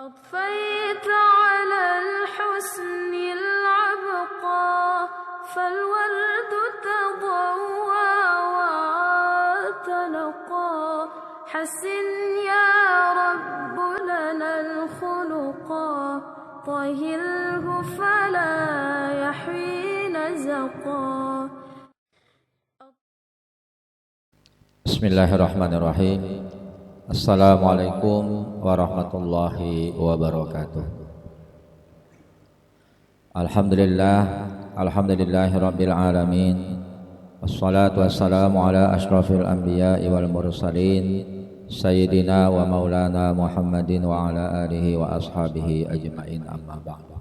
أضفيت على الحسن العبقى فالورد تضوى وتنقى حسن يا رب لنا الخلقا طهره فلا يحوي نزقا. Bismillahirrahmanirrahim. Assalamualaikum warahmatullahi wabarakatuh. Alhamdulillahi rabbil alamin. Wassalatu wassalamu ala ashrafil anbiya'i wal mursalin Sayyidina wa maulana Muhammadin wa ala alihi wa ashabihi ajma'in, amma ba'du.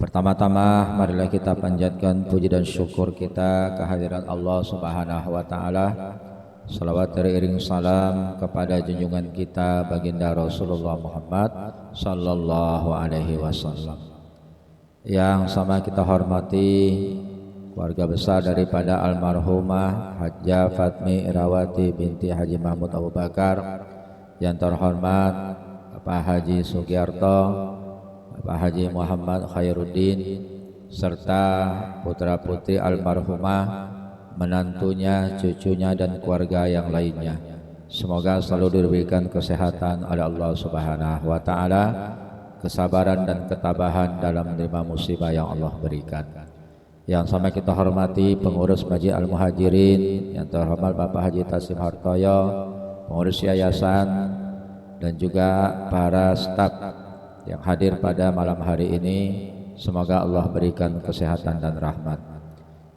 Pertama-tama marilah kita panjatkan puji dan syukur kita kehadirat Allah Subhanahu wa taala. Salawat teriring salam kepada junjungan kita baginda Rasulullah Muhammad sallallahu alaihi wasallam. Yang sama kita hormati keluarga besar daripada almarhumah Hajjah Fatmi Irawati binti Haji Mahmud Abu Bakar, yang terhormat Bapak Haji Sugiyarto, Bapak Haji Muhammad Khairuddin, serta putra-putri almarhumah, menantunya, cucunya, dan keluarga yang lainnya. Semoga selalu diberikan kesehatan oleh Allah Subhanahu wa taala, kesabaran dan ketabahan dalam menerima musibah yang Allah berikan. Yang sama kita hormati pengurus Masjid Al-Muhajirin, yang terhormat Bapak Haji Tasim Hartoyo, pengurus yayasan, dan juga para staf yang hadir pada malam hari ini. Semoga Allah berikan kesehatan dan rahmat.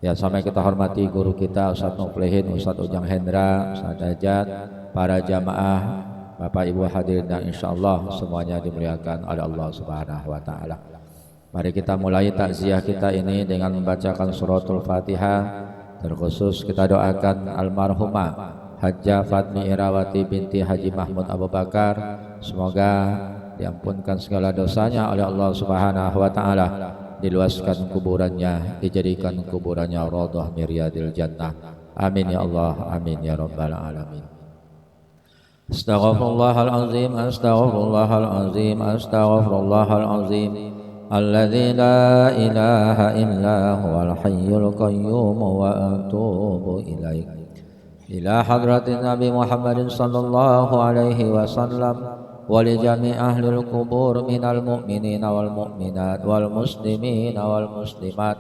Ya, sampai kita hormati guru kita Ustadz Muflihin, Ustadz Ujang Hendra, Ustadz Dajat, para jamaah, Bapak Ibu hadirin, dan insyaallah semuanya dimuliakan oleh Allah Subhanahu wa taala. Mari kita mulai takziah kita ini dengan membacakan suratul Fatihah. Terkhusus kita doakan almarhumah Hajjah Fatmi Irawati binti Haji Mahmud Abu Bakar, semoga diampunkan segala dosanya oleh Allah Subhanahu wa taala, diluaskan kuburannya, dijadikan kuburannya raudhah min riyadil jannah. Amin ya Allah, amin ya rabbal alamin. Astaghfirullahal azim, astaghfirullahal azim, astaghfirullahal azim, alladzi la ilaha illa huwal hayyul qayyum wa atubu ilaih. Ila hadratin Nabi Muhammadin sallallahu alaihi wasallam ولجميع أهل القبور من المؤمنين والمؤمنات والمسلمين والمسلمات،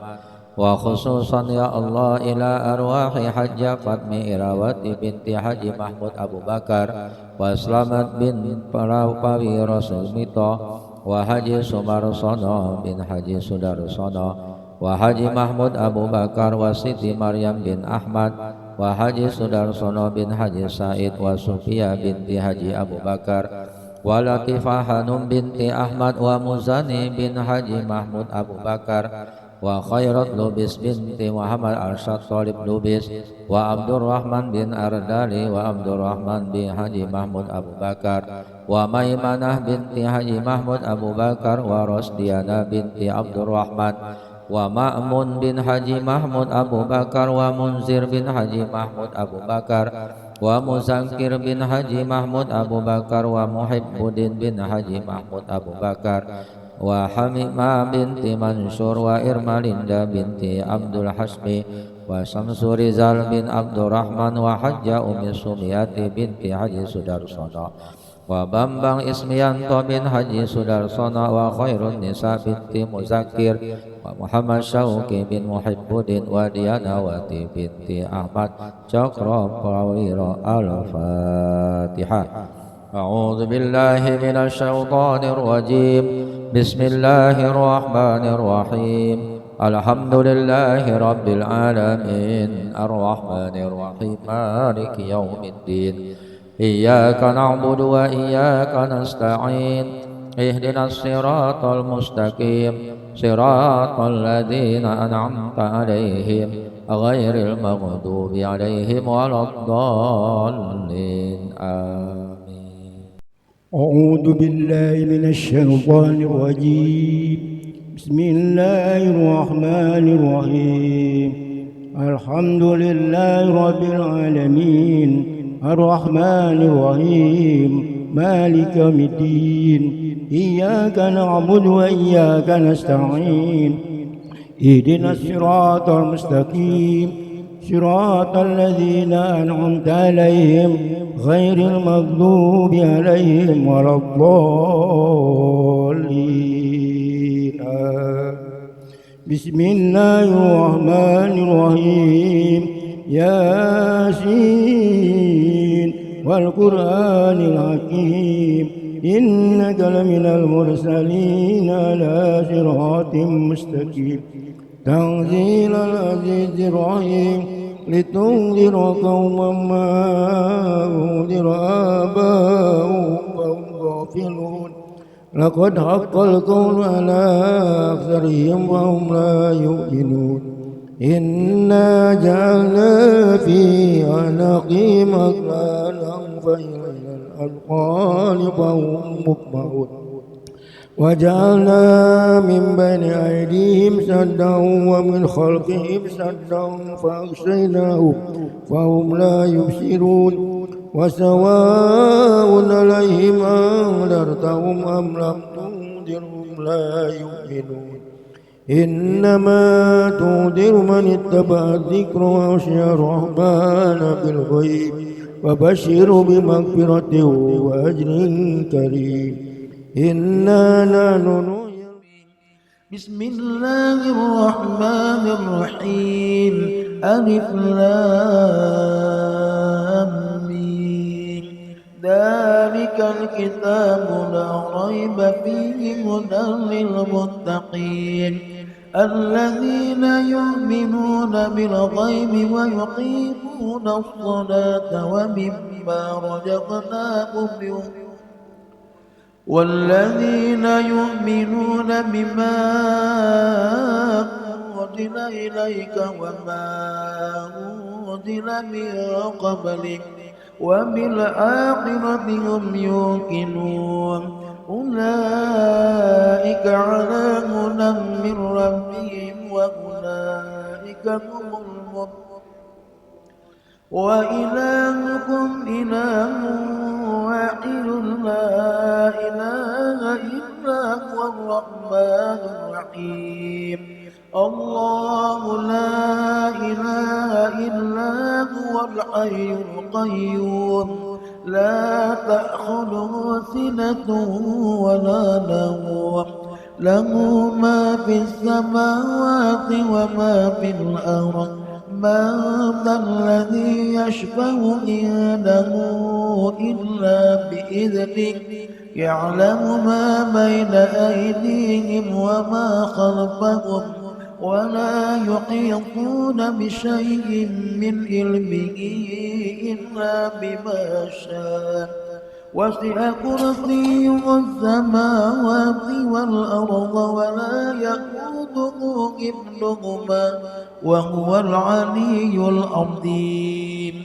وخصوصا يا الله إلى أرواح حجة فاطمة إراوati binti Haji Mahmud Abu Bakar, wa Slamet bin Prawi Rasul Mito, wa Haji Sumarsono bin Haji Sudarsono, wa Haji Mahmud Abu Bakar, wa Siti Maryam bin Ahmad, wa Haji Sudarsono bin Haji Said, wa Sufia binti Haji Abu Bakar, wa Latifah Hanum binti Ahmad, wa Muzani bin Haji Mahmud Abu Bakar, wa Khairat Lubis binti Muhammad Arsyad Talib Lubis, wa Abdurrahman bin Ardali, wa Abdurrahman bin Haji Mahmud Abu Bakar, wa Maimanah binti Haji Mahmud Abu Bakar, wa Rosdiana binti Abdurrahman, wa Ma'mun bin Haji Mahmud Abu Bakar, wa Munzir bin Haji Mahmud Abu Bakar, wa Muzakir bin Haji Mahmud Abu Bakar, wa Muhibbuddin bin Haji Mahmud Abu Bakar, wa Hamimah binti Mansur, wa Irmalinda binti Abdul Hasbi, wa Samsu Rizal bin Abdurrahman, wa Hajjah Umi Sumiyati binti Haji Sudarsono, wa Bambang Ismiyanto bin Haji Sudarsono, wa Khairun Nisa binti Muzakir, wa Muhammad Syauqi bin Muhibbuddin, wa Dianawati binti Ahmad Cakra Prawira. Al-Fatihah. A'udzu billahi minasy syaithanir rajim. Bismillahirrahmanirrahim. Alhamdulillahi rabbil alamin, arrahmanir rahim, maliki yaumiddin. Iyyaka na'budu wa iyyaka nasta'in. Ihdinas siratal mustaqim, siratal ladzina an'amta 'alaihim ghairil maghdubi 'alaihim waladdallin. Amin. A'udzu billahi minasy syaithanir rajim. Bismillahirrahmanirrahim. Alhamdulillahi rabbil alamin, arrahmanir rahim, مالك يوم الدين إياك نعبد وإياك نستعين اهدنا الصراط المستقيم صراط الذين أنعمت عليهم غير المغضوب عليهم ولا الضالين بسم الله الرحمن الرحيم ياسين والقرآن الحكيم إنك لمن المرسلين على صراط مستقيم تنزيل العزيز الرحيم لتنذر قوما ما أنذر آباؤهم فهم غافلون لقد حق القول على أكثرهم وهم لا يؤمنون إنا جعلنا في أعناقهم أغلالا فإلى الأذقان فهم مقمحون وجعلنا من بين أيديهم سدا ومن خلفهم سدا فأغشيناهم فهم لا يبصرون وسواء عليهم أنذرتهم أم لم تنذرهم لا يؤمنون إنما تنذر من اتبع الذكر وخشي الرحمن بالغيب وبشر بمغفرة وأجر كريم إنا نحن بسم الله الرحمن الرحيم ألف لام ميم ذلك الكتاب لا ريب فيه هدى للمتقين الذين يؤمنون بالغيب ويقيمون الصلاة ومما رزقناهم ينفقون والذين يؤمنون بما أنزل إليك وما أنزل من قبلك وبالآخرة هم يوقنون أولئك على هدى من ربهم وأولئك هم المفلحون وإلهكم إله واحد لا إله إلا هو الرحمن الرحيم الله لا إله إلا هو الحي القيوم لا تأخذه سنة ولا نوم له ما في السماوات وما في الأرض من ذا الذي يشفع عنده إلا بإذنه يعلم ما بين أيديهم وما خلفهم ولا يحيطون بشيء من علمه إلا بما شاء وسع كرسيه السماوات والأرض ولا يئوده حفظهما وهو العلي العظيم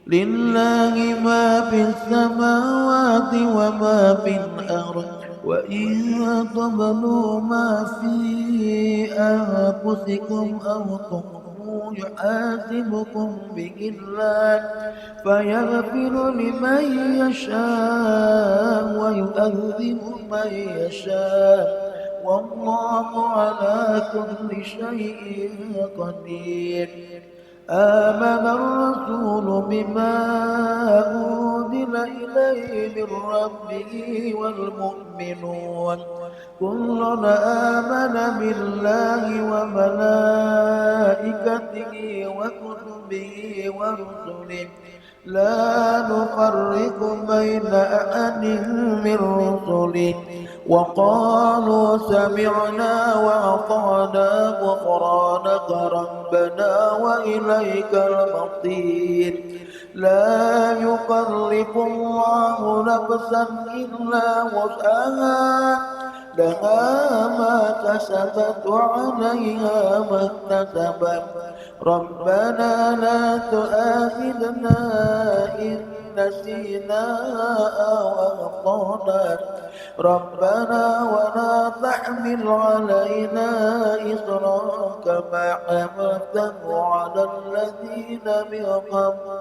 لله ما في السماوات وما في الأرض وإن تبدوا ما في أنفسكم أو تخفوه يحاسبكم به الله فيغفر لمن يشاء ويؤذب من يشاء والله على كل شيء قدير آمن الرسول بما أنزل إليه من ربه والمؤمنون كل آمن بالله وملائكته وكتبه ورسله لا نفرق بين أحد من رسله وقالوا سمعنا وأطعنا غفرانك ربنا وإليك المصير لا يكلف الله نفسا إلا وسعها لها ما كسبت وعليها ما اكتسبت ربنا لا تؤاخذنا إن نسينا أو أخطأنا ربنا ولا تحمل علينا إصرا كما حملته على الذين من قبل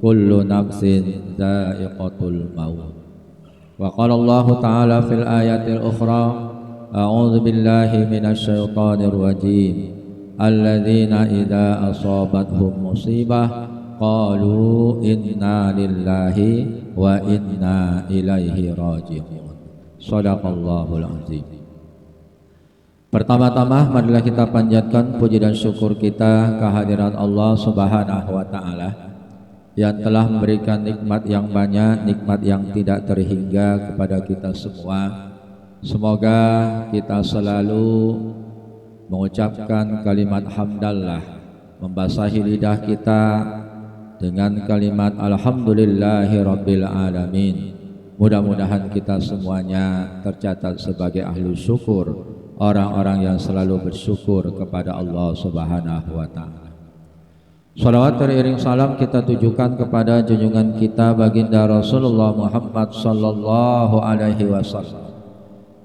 kullu nafsin dha'iqatul maut. Wa qala Allah Ta'ala fil ayatil ukhra, a'udzu billahi minasy syaithanir rajim, alladzina idza asabathum musibah qalu inna lillahi wa inna ilaihi raji'un. Shadaqallahul azim. Pertama-tama marilah kita panjatkan puji dan syukur kita kehadirat Allah Subhanahu wa taala yang telah memberikan nikmat yang banyak, nikmat yang tidak terhingga kepada kita semua. Semoga kita selalu mengucapkan kalimat hamdallah, membasahi lidah kita dengan kalimat alhamdulillahi rabbil alamin. Mudah-mudahan kita semuanya tercatat sebagai ahli syukur, orang-orang yang selalu bersyukur kepada Allah Subhanahu wa taala. Salawat teriring salam kita tujukan kepada junjungan kita baginda Rasulullah Muhammad sallallahu alaihi wasallam.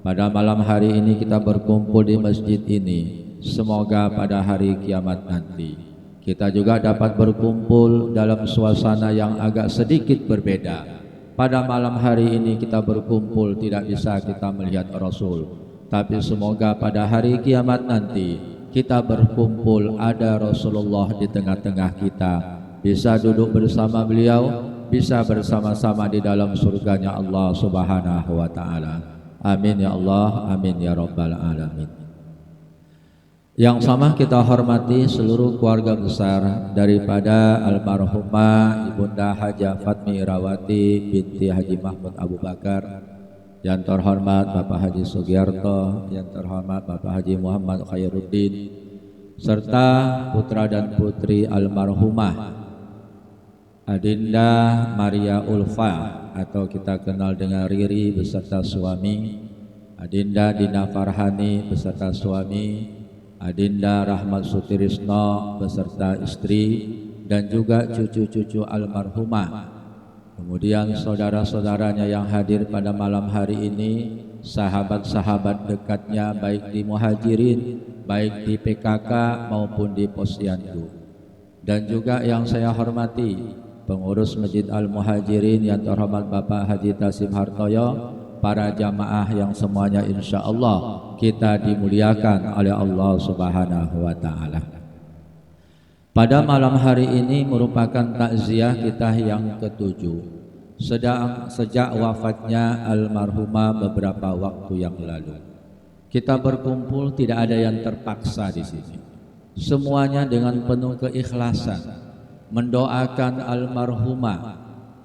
Pada malam hari ini kita berkumpul di masjid ini. Semoga pada hari kiamat nanti kita juga dapat berkumpul dalam suasana yang agak sedikit berbeda. Pada malam hari ini kita berkumpul tidak bisa kita melihat Rasul, tapi semoga pada hari kiamat nanti kita berkumpul ada Rasulullah di tengah-tengah kita, bisa duduk bersama beliau, bisa bersama-sama di dalam surganya Allah Subhanahu wa taala. Amin ya Allah, amin ya rabbal alamin. Yang sama kita hormati seluruh keluarga besar daripada almarhumah Ibunda Hajah Fatmi Irawati binti Haji Mahmud Abu Bakar, yang terhormat Bapak Haji Sugiarto, yang terhormat Bapak Haji Muhammad Khairuddin, serta putra dan putri almarhumah Adinda Maria Ulfa atau kita kenal dengan Riri beserta suami, Adinda Dina Farhani beserta suami, Adinda Rahmat Sutirisno beserta istri, dan juga cucu-cucu almarhumah. Kemudian saudara-saudaranya yang hadir pada malam hari ini, sahabat-sahabat dekatnya baik di Muhajirin, baik di PKK maupun di Posyandu. Dan juga yang saya hormati pengurus Masjid Al-Muhajirin yang terhormat Bapak Haji Tasim Hartoyo, para jamaah yang semuanya insya Allah kita dimuliakan oleh Allah Subhanahu wa taala. Pada malam hari ini merupakan takziah kita yang ketujuh sejak wafatnya almarhumah beberapa waktu yang lalu. Kita berkumpul tidak ada yang terpaksa di sini. Semuanya dengan penuh keikhlasan mendoakan almarhumah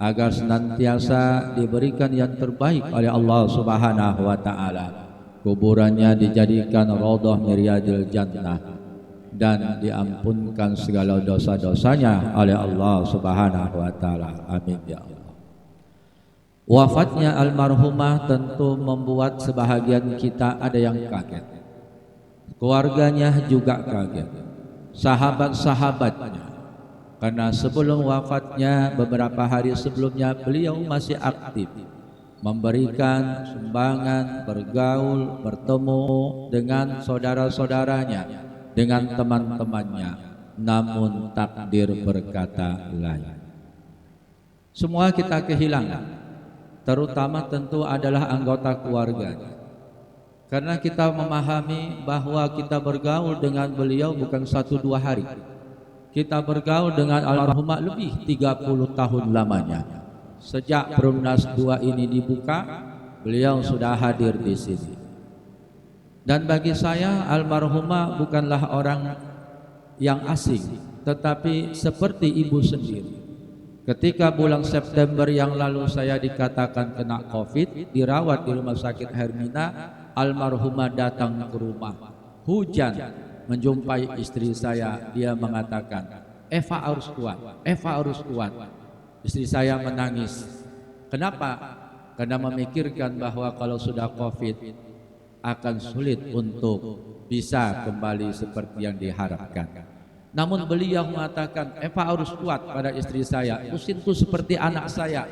agar senantiasa diberikan yang terbaik oleh Allah Subhanahu wa taala. Kuburannya dijadikan raudhah miriyadil jannah dan diampunkan segala dosa-dosanya oleh Allah Subhanahu wa taala. Amin ya Allah. Wafatnya almarhumah tentu membuat sebahagian kita ada yang kaget. Keluarganya juga kaget. Sahabat-sahabatnya, karena sebelum wafatnya beberapa hari sebelumnya beliau masih aktif memberikan sumbangan, bergaul, bertemu dengan saudara-saudaranya, dengan teman-temannya. Namun takdir berkata lain. Semua kita kehilangan, terutama tentu adalah anggota keluarganya. Karena kita memahami bahwa kita bergaul dengan beliau bukan 1-2 hari. Kita bergaul dengan almarhumah lebih 30 tahun lamanya. Sejak Perumnas 2 ini dibuka, beliau sudah hadir di sini. Dan bagi saya almarhumah bukanlah orang yang asing, tetapi seperti ibu sendiri. Ketika bulan September yang lalu saya dikatakan kena COVID, dirawat di Rumah Sakit Hermina, almarhumah datang ke rumah. Hujan menjumpai istri saya, dia mengatakan, Eva harus kuat, Eva harus kuat. Istri saya menangis. Kenapa? Karena memikirkan bahwa kalau sudah COVID akan sulit untuk bisa kembali seperti yang diharapkan. Namun beliau mengatakan, Eva harus kuat pada istri saya. Usin itu seperti anak saya,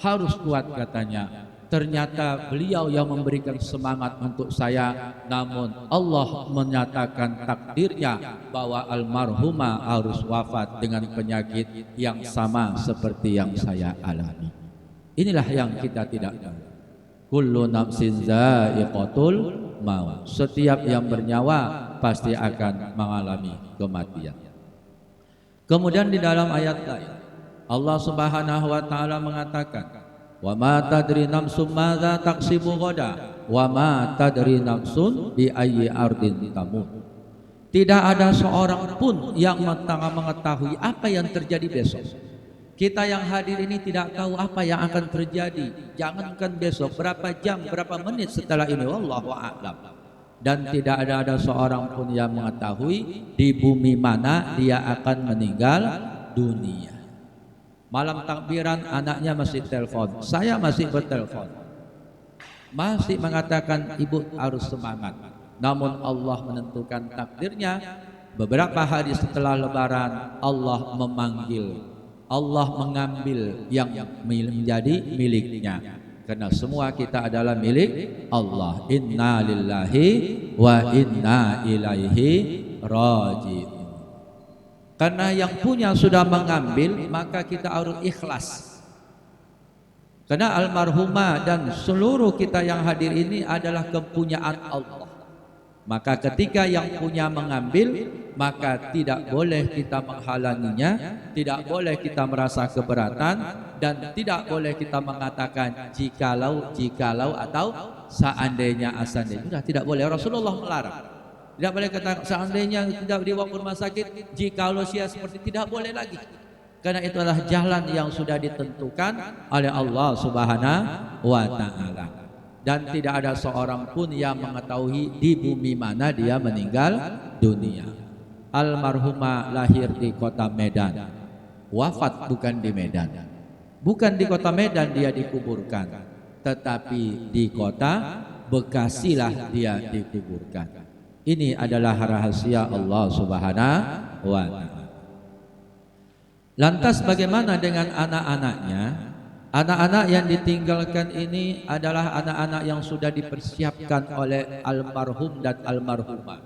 harus kuat katanya. ternyata beliau yang memberikan semangat untuk saya, namun Allah menyatakan takdirnya bahwa almarhumah harus wafat dengan penyakit yang sama seperti yang saya alami. Inilah yang kita tidak tahu. Kullu nafsin dha'iqatul maut. Setiap yang bernyawa pasti akan mengalami kematian. Kemudian di dalam ayat lain Allah Subhanahu wa taala mengatakan, wa ma tadri nafsum madza taksibu ghadan wa ma tadri nafsun bi ayyi ardin tamut. Tidak ada seorang pun yang mengetahui apa yang terjadi besok. Kita yang hadir ini tidak tahu apa yang akan terjadi. Jangankan besok, berapa jam, berapa menit setelah ini, wallahu a'lam. Dan tidak ada seorang pun yang mengetahui di bumi mana dia akan meninggal dunia. Malam takbiran anaknya masih telepon, saya masih bertelepon, masih mengatakan ibu harus semangat. Namun Allah menentukan takdirnya. Beberapa hari setelah lebaran Allah memanggil, Allah mengambil yang menjadi miliknya. Karena semua kita adalah milik Allah. Inna lillahi wa inna ilaihi raji'un. Karena yang punya sudah mengambil, maka kita harus ikhlas. Karena almarhumah dan seluruh kita yang hadir ini adalah kepunyaan Allah. Maka ketika yang punya mengambil, maka tidak boleh kita menghalanginya, tidak boleh kita merasa keberatan, dan tidak boleh kita mengatakan jikalau atau seandainya. Sudah tidak boleh. Rasulullah melarang. Tidak boleh kata seandainya tidak dibawa ke rumah sakit, jikalau sia seperti, tidak boleh lagi. Karena itu adalah jalan yang sudah ditentukan oleh Allah Subhanahu wa taala. Dan tidak ada seorang pun yang mengetahui di bumi mana dia meninggal dunia. Almarhumah lahir di kota Medan, wafat bukan di Medan. Bukan di kota Medan dia dikuburkan, tetapi di kota Bekasi lah dia dikuburkan. Ini adalah rahasia Allah Subhanahu wa taala. Lantas bagaimana dengan anak-anaknya? Anak-anak yang ditinggalkan ini adalah anak-anak yang sudah dipersiapkan oleh almarhum dan almarhumah.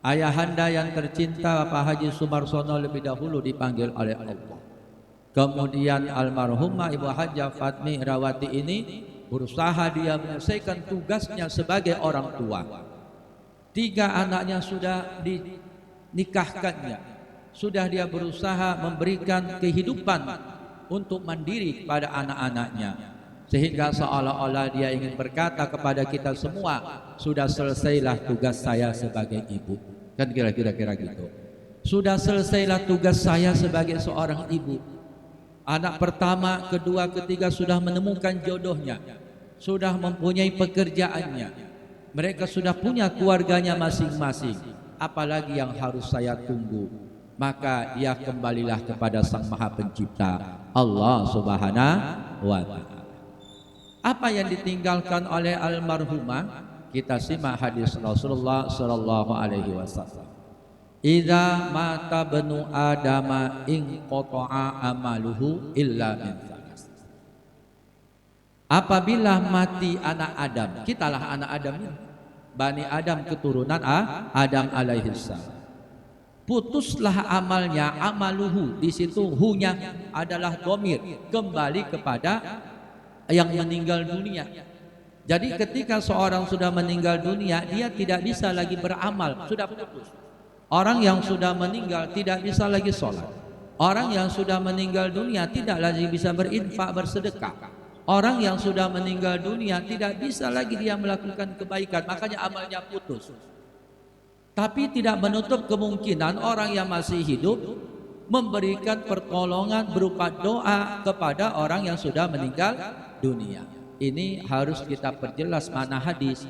Ayahanda yang tercinta Bapak Haji Sumarsono lebih dahulu dipanggil oleh Allah. Kemudian almarhumah Ibu Hajah Fatmi Rawati ini berusaha dia menyelesaikan tugasnya sebagai orang tua. 3 anaknya sudah dinikahkannya, sudah dia berusaha memberikan kehidupan untuk mandiri kepada anak-anaknya, sehingga seolah-olah dia ingin berkata kepada kita semua, sudah selesailah tugas saya sebagai ibu. Kan kira-kira gitu. Sudah selesailah tugas saya sebagai seorang ibu. Anak pertama, kedua, ketiga sudah menemukan jodohnya, sudah mempunyai pekerjaannya, mereka sudah punya keluarganya masing-masing. Apalagi yang harus saya tunggu? Maka dia kembalilah kepada Sang Maha Pencipta, Allah Subhanahu wa taala. Apa yang ditinggalkan oleh almarhumah? Kita simak hadis Rasulullah sallallahu alaihi wasallam. Idza mata banu adama in qata'a amaluhu illa min thalas. Apabila mati anak Adam, kitalah anak Adam ini, Bani Adam keturunan Adam alaihissalam. Putuslah amalnya, amaluhu, di situ hunya adalah dhamir, kembali kepada yang meninggal dunia. Jadi ketika seorang sudah meninggal dunia, dia tidak bisa lagi beramal, sudah putus. Orang yang sudah meninggal tidak bisa lagi sholat. Orang yang sudah meninggal dunia tidak lagi bisa berinfak, bersedekah. Orang yang sudah meninggal dunia tidak bisa lagi dia melakukan kebaikan, makanya amalnya putus. Tapi tidak menutup kemungkinan orang yang masih hidup memberikan pertolongan berupa doa kepada orang yang sudah meninggal dunia. Ini harus kita perjelas mana hadis.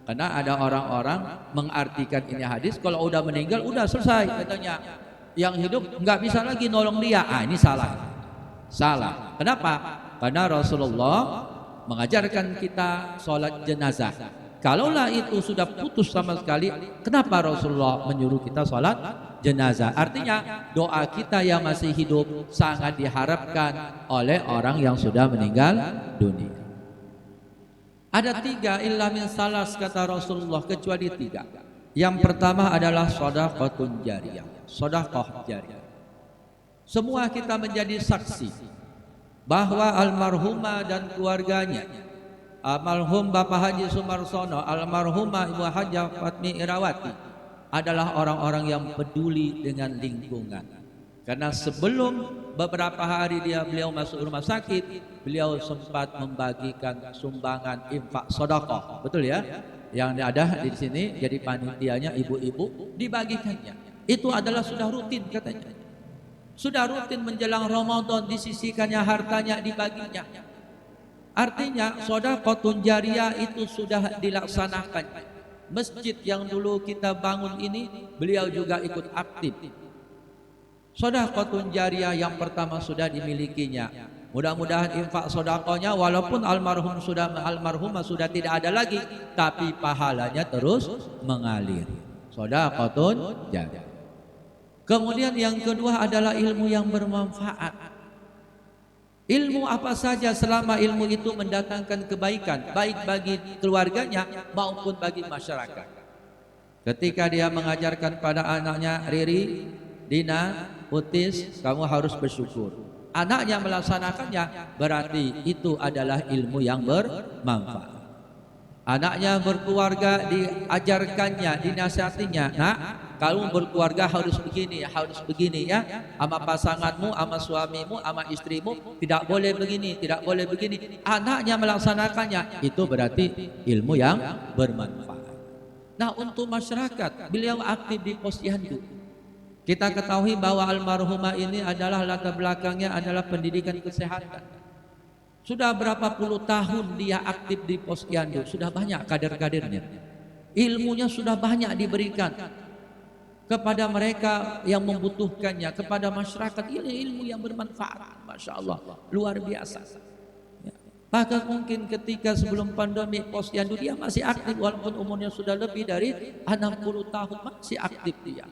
Karena ada orang-orang mengartikan ini hadis, kalau udah meninggal udah selesai katanya. Yang hidup nggak bisa lagi nolong dia. Ini salah. Salah. Kenapa? Karena Rasulullah mengajarkan kita sholat jenazah. Kalaulah itu sudah putus sama sekali, kenapa Rasulullah menyuruh kita sholat jenazah? Artinya doa kita yang masih hidup sangat diharapkan oleh orang yang sudah meninggal dunia. Ada 3 illa min salas kata Rasulullah, kecuali 3. Yang pertama adalah shadaqatun jariyah, sedekah jariyah. Semua kita menjadi saksi bahwa almarhumah dan keluarganya, almarhum Bapak Haji Sumarsono, almarhumah Ibu Hajah Fatmi Irawati adalah orang-orang yang peduli dengan lingkungan. Karena sebelum beberapa hari beliau masuk rumah sakit, beliau sempat membagikan sumbangan infak sedekah, betul ya? Yang ada di sini jadi panitianya ibu-ibu, dibagikannya. Itu adalah sudah rutin katanya. Sudah rutin menjelang Ramadan disisihkannya hartanya, dibaginya. Artinya sedekah jariyah itu sudah dilaksanakan. Masjid yang dulu kita bangun ini beliau juga ikut aktif. Sedekah jariyah yang pertama sudah dimilikinya. Mudah-mudahan infak sedekahnya walaupun almarhumah sudah tidak ada lagi, tapi pahalanya terus mengalir. Sedekah jariyah. Kemudian yang kedua adalah ilmu yang bermanfaat. Ilmu apa saja selama ilmu itu mendatangkan kebaikan, baik bagi keluarganya maupun bagi masyarakat. Ketika dia mengajarkan pada anaknya, Riri, Dina, Utis, kamu harus bersyukur. Anaknya melaksanakannya, berarti itu adalah ilmu yang bermanfaat. Anaknya berkeluarga, diajarkannya, dinasihatinya, nak, kamu berkeluarga harus begini ya, sama pasanganmu, sama suamimu, sama istrimu, tidak boleh begini, tidak boleh begini. Anaknya melaksanakannya, itu berarti ilmu yang bermanfaat. Nah, untuk masyarakat, beliau aktif di Posyandu. Kita ketahui bahwa almarhumah ini adalah latar belakangnya adalah pendidikan kesehatan. Sudah berapa puluh tahun dia aktif di Posyandu, sudah banyak kader-kadernya. Ilmunya sudah banyak diberikan kepada mereka yang membutuhkannya, kepada masyarakat. Ini ilmu yang bermanfaat, Masya Allah, luar biasa. Bahkan mungkin ketika sebelum pandemi Posyandu dia masih aktif, walaupun umurnya sudah lebih dari 60 tahun, masih aktif dia.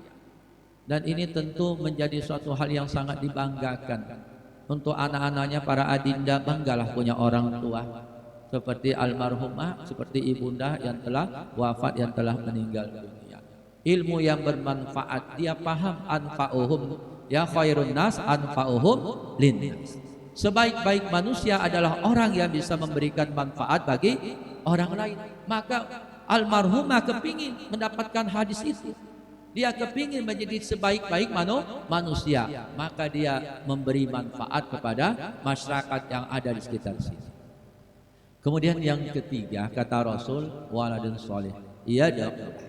Dan ini tentu menjadi suatu hal yang sangat dibanggakan untuk anak-anaknya. Para adinda banggalah punya orang tua seperti almarhumah, seperti ibunda yang telah wafat, yang telah meninggal dunia. Ilmu yang bermanfaat, dia paham anfa'uhum ya khairun nas anfa'uhum linnas. Sebaik-baik manusia adalah orang yang bisa memberikan manfaat bagi orang lain. Maka almarhumah kepingin mendapatkan hadis itu. Dia kepingin menjadi sebaik-baik manusia, maka dia memberi manfaat kepada masyarakat yang ada di sekitar sini. Kemudian yang ketiga kata Rasul, waladun soleh, ia adalah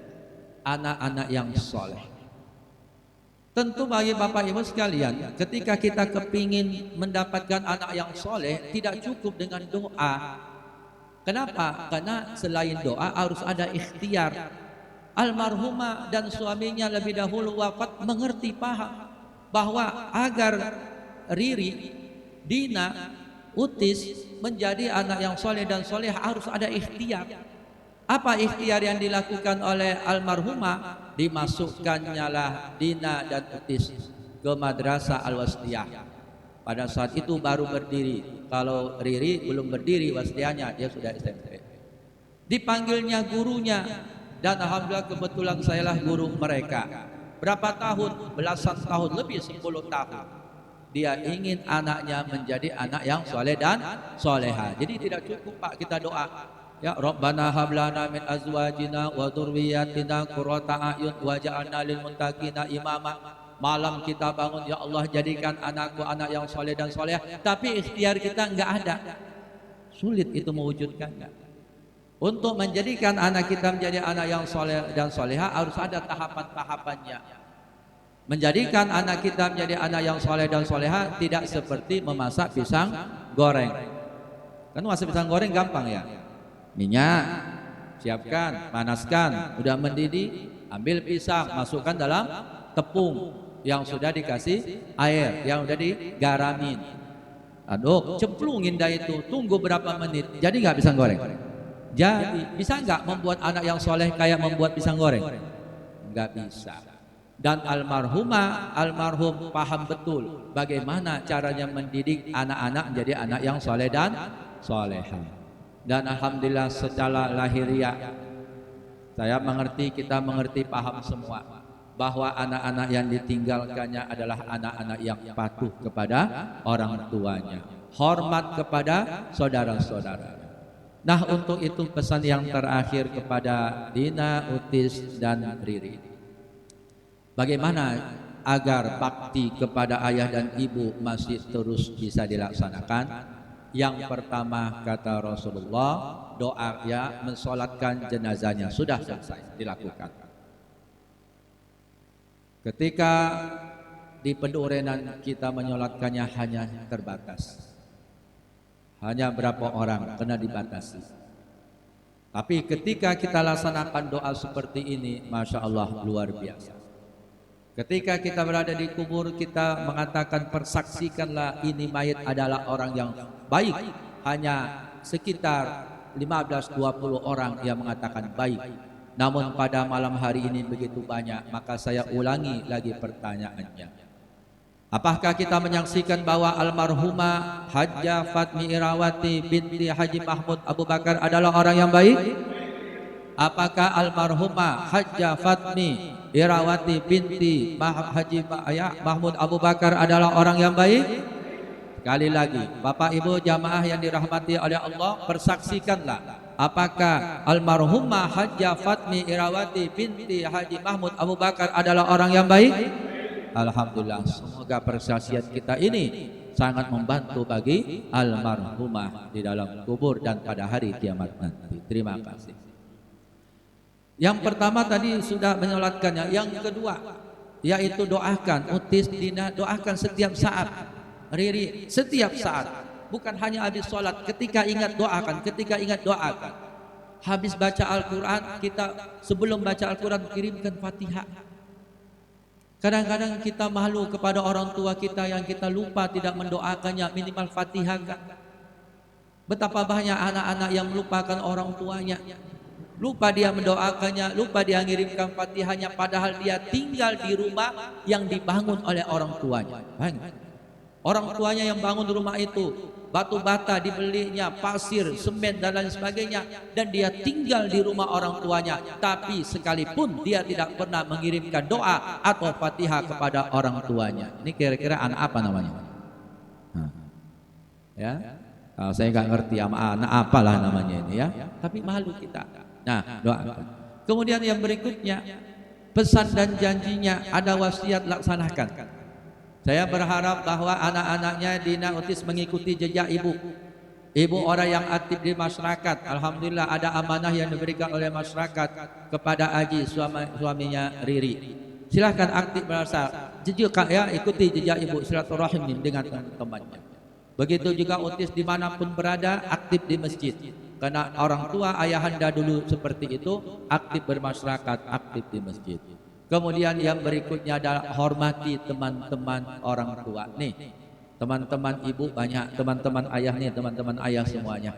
anak-anak yang soleh. Tentu bagi Bapak Ibu sekalian, ketika kita kepingin mendapatkan anak yang soleh, tidak cukup dengan doa. Kenapa? Karena selain doa harus ada ikhtiar. Almarhumah dan suaminya lebih dahulu wafat mengerti, paham bahwa agar Riri, Dina, Utis menjadi anak yang soleh dan soleh harus ada ikhtiar. Apa ikhtiar yang dilakukan oleh almarhumah? Dimasukkannya lah Dina dan Utis ke Madrasah Al-Wasliyah. Pada saat itu baru berdiri. Kalau Riri belum berdiri wasliahnya, dia sudah SMP. Dipanggilnya gurunya. Dan alhamdulillah kebetulan sayalah guru mereka. Berapa tahun? Belasan tahun, lebih 10 tahun. Dia ingin anaknya menjadi anak yang soleh dan soleha. Jadi tidak cukup Pak kita doa. Ya Rabbana hablana min azwajina wa dzurriyyatina qurrata a'yun waj'alna lil muttaqina imama. Malam kita bangun, ya Allah jadikan anakku anak yang soleh dan soleha. Tapi ikhtiar kita enggak ada. Sulit itu mewujudkannya. Untuk menjadikan anak kita menjadi anak yang soleh dan soleha harus ada tahapan-tahapannya. Menjadikan anak kita menjadi anak yang soleh dan soleha tidak seperti memasak pisang goreng. Kan masak pisang goreng gampang ya. Minyak, siapkan, panaskan, udah mendidih, ambil pisang, masukkan dalam tepung yang sudah dikasih air, yang sudah digaramin. Aduk, cemplungin dah itu, tunggu berapa menit, jadi nggak pisang goreng? Jadi bisa nggak membuat anak yang soleh kayak membuat pisang goreng? Nggak bisa. Dan almarhum paham betul bagaimana caranya mendidik anak-anak menjadi anak yang soleh dan soleha. Dan alhamdulillah secara lahiriah saya mengerti, kita mengerti, paham semua bahwa anak-anak yang ditinggalkannya adalah anak-anak yang patuh kepada orang tuanya, hormat kepada saudara-saudara. Nah, untuk itu pesan yang terakhir kepada Dina, Utis, dan Riri. Bagaimana agar bakti kepada ayah dan ibu masih terus bisa dilaksanakan? Yang pertama kata Rasulullah, doa ya mensolatkan jenazahnya sudah selesai dilakukan. Ketika di pendurenan kita menyolatkannya hanya terbatas, hanya berapa orang kena dibatasi. Tapi ketika kita laksanakan doa seperti ini, Masya Allah luar biasa. Ketika kita berada di kubur, kita mengatakan persaksikanlah ini mayat adalah orang yang baik. Hanya sekitar 15-20 orang yang mengatakan baik. Namun pada malam hari ini begitu banyak, maka saya ulangi lagi pertanyaannya. Apakah kita menyaksikan bahwa almarhumah Hajjah Fatmi Irawati binti Haji Mahmud Abu Bakar adalah orang yang baik? Apakah almarhumah Hajjah Fatmi Irawati binti Haji Mahmud Abu Bakar adalah orang yang baik? Sekali lagi, Bapak Ibu jamaah yang dirahmati oleh Allah, persaksikanlah apakah almarhumah Hajjah Fatmi Irawati binti Haji Mahmud Abu Bakar adalah orang yang baik? Alhamdulillah, semoga persaksian kita ini sangat membantu bagi almarhumah di dalam kubur dan pada hari kiamat nanti. Terima kasih. Yang pertama tadi sudah menyolatkannya. Yang kedua yaitu doakan Utis, Dina, doakan setiap saat. Riri, setiap saat. Bukan hanya habis sholat, ketika ingat doakan, ketika ingat doakan. Habis baca Al-Quran, kita sebelum baca Al-Quran kirimkan Fatihah. Kadang-kadang kita malu kepada orang tua kita yang kita lupa tidak mendoakannya, minimal Fatihah kan. Betapa banyak anak-anak yang melupakan orang tuanya. Lupa dia mendoakannya, lupa dia mengirimkan Fatihahnya, padahal dia tinggal di rumah yang dibangun oleh orang tuanya. Orang tuanya yang bangun rumah itu, batu bata dibelinya, pasir, semen dan lain sebagainya, dan dia tinggal di rumah orang tuanya. Tapi sekalipun dia tidak pernah mengirimkan doa atau Fatihah kepada orang tuanya. Ini kira-kira anak apa namanya? Ya, saya nggak ngerti anak apalah namanya ini ya. Tapi malu kita. Nah, doakan. Kemudian yang berikutnya, pesan dan janjinya ada wasiat laksanakan. Saya berharap bahwa anak-anaknya Dina, Utis mengikuti jejak ibu. Ibu orang yang aktif di masyarakat. Alhamdulillah ada amanah yang diberikan oleh masyarakat kepada Aji, suaminya Riri. Silahkan aktif merasa jejak ya, ikuti jejak ibu, silaturahim dengan teman-temannya. Begitu juga Utis dimanapun berada aktif di masjid. Karena orang tua ayahanda dulu seperti itu, aktif bermasyarakat, aktif di masjid. Kemudian yang berikutnya adalah hormati teman-teman orang tua. Nih, teman-teman ibu banyak, teman-teman ayah nih, teman-teman ayah semuanya.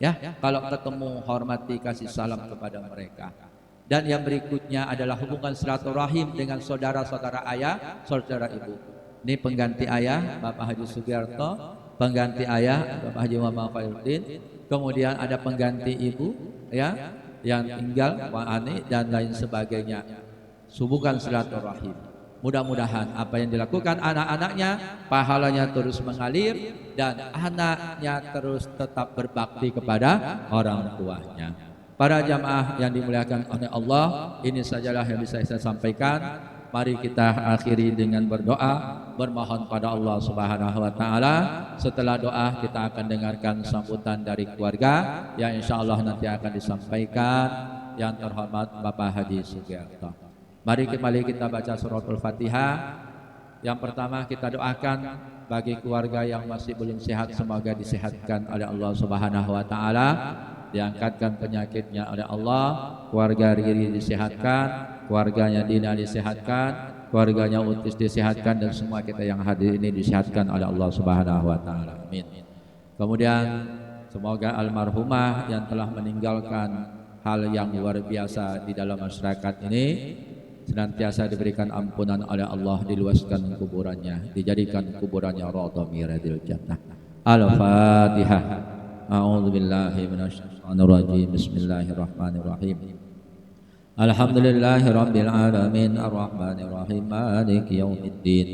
Ya, kalau ketemu hormati, kasih salam kepada mereka. Dan yang berikutnya adalah hubungan silaturahim dengan saudara-saudara ayah, saudara ibu. Ini pengganti ayah Bapak Haji Sugiarto, pengganti ayah Bapak Haji Muhammad Khairuddin. Kemudian ada pengganti ibu ya yang tinggal Pak Ani dan lain sebagainya. Hubungan silaturahim. Mudah-mudahan apa yang dilakukan anak-anaknya pahalanya terus mengalir dan anaknya terus tetap berbakti kepada orang tuanya. Para jamaah yang dimuliakan oleh Allah, ini sajalah yang bisa saya sampaikan. Mari kita akhiri dengan berdoa, bermohon pada Allah Subhanahu wa taala. Setelah doa kita akan dengarkan sambutan dari keluarga yang insyaallah nanti akan disampaikan yang terhormat Bapak Haji Sugiarto. Mari kembali kita baca suratul Fatihah. Yang pertama kita doakan bagi keluarga yang masih belum sehat, semoga disehatkan oleh Allah Subhanahu wa taala, diangkatkan penyakitnya oleh Allah. Keluarga Riri disehatkan, keluarganya Dina disehatkan, keluarganya Utis disehatkan, dan semua kita yang hadir ini disehatkan oleh Allah Subhanahu wa taala. Amin. Kemudian semoga almarhumah yang telah meninggalkan hal yang luar biasa di dalam masyarakat ini senantiasa diberikan ampunan oleh Allah, diluaskan kuburannya, dijadikan kuburannya radha miradil jannah. Al-Fatihah. A'udzu billahi minasyaitonir rajim. Bismillahirrahmanirrahim. Alhamdulillahi rabbil alamin arrahmanir rahim maliki yaumiddin.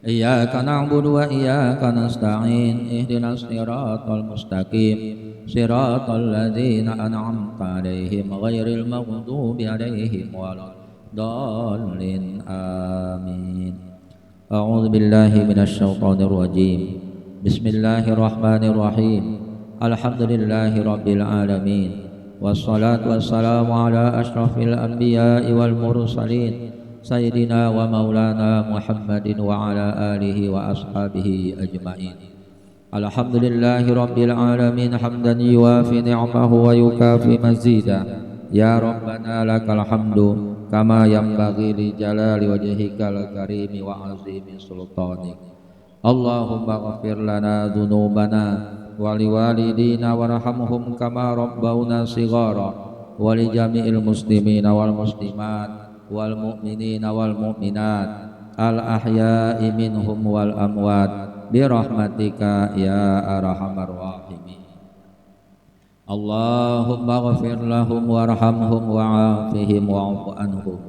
Iyyaka na'budu wa iyyaka nasta'in. Ihdinas siratal mustaqim. Siratal ladzina an'amta 'alaihim ghairil maghdubi 'alaihim waladdallin. Amin. A'udzu billahi minasyaitonir rajim. Bismillahirrahmanirrahim. Alhamdulillahi rabbil alamin. Wassalatu wassalamu ala asyrafil anbiya'i wal mursalin sayyidina wa maulana Muhammadin wa ala alihi wa ashabihi ajma'in. Alhamdulillahi rabbil alamin hamdan yuwafi ni'amahu wa yukafi mazida. Ya Rabbana lakal hamdu kama yanbaghi li jalali wajhikal karimi wa azimi sultanik. Allahumma ghafir lana dhunubana wali walidina warhamhum kama rabbawna shighara wali jami'il muslimina wal muslimat wal mu'minina wal mu'minat al ahya'i minhum wal amwat bi rahmatika ya arhamar rahimin. Allahumma ghafir lahum warhamhum wa'afihim wa'fu anhum